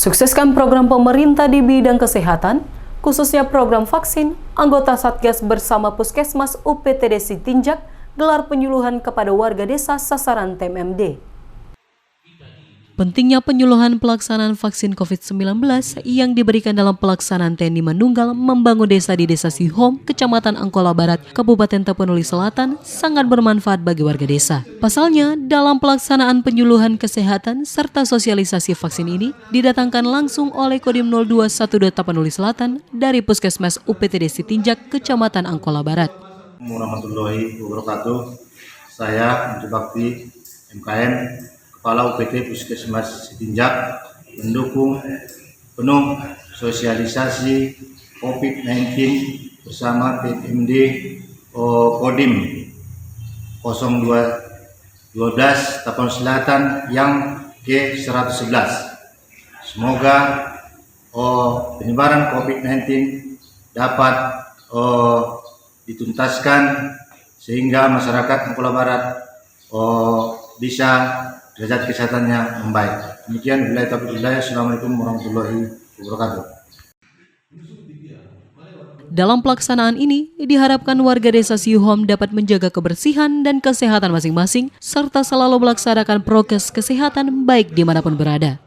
Sukseskan program pemerintah di bidang kesehatan, khususnya program vaksin, anggota Satgas bersama Puskesmas UPTD Sitinjak gelar penyuluhan kepada warga desa sasaran TMMD. Pentingnya penyuluhan pelaksanaan vaksin COVID-19 yang diberikan dalam pelaksanaan TNI Manunggal membangun desa di Desa Sihom, Kecamatan Angkola Barat, Kabupaten Tapanuli Selatan sangat bermanfaat bagi warga desa. Pasalnya, dalam pelaksanaan penyuluhan kesehatan serta sosialisasi vaksin ini didatangkan langsung oleh Kodim 0212 Tapanuli Selatan dari Puskesmas UPTD Sitinjak, Kecamatan Angkola Barat. Warahmatullahi wabarakatuh. Saya Menteri Bakti MKN Kepala UPT Puskesmas Sitinjak mendukung penuh sosialisasi COVID-19 bersama TMMD Kodim 0212 Tapanuli Selatan yang ke-111. Semoga penyebaran COVID-19 dapat dituntaskan sehingga masyarakat Angkola Barat bisa derajat kesehatannya membaik. Demikian, billahi taufiq hidayah. Assalamualaikum warahmatullahi wabarakatuh. Dalam pelaksanaan ini, diharapkan warga desa Sihom dapat menjaga kebersihan dan kesehatan masing-masing, serta selalu melaksanakan prokes kesehatan baik dimanapun berada.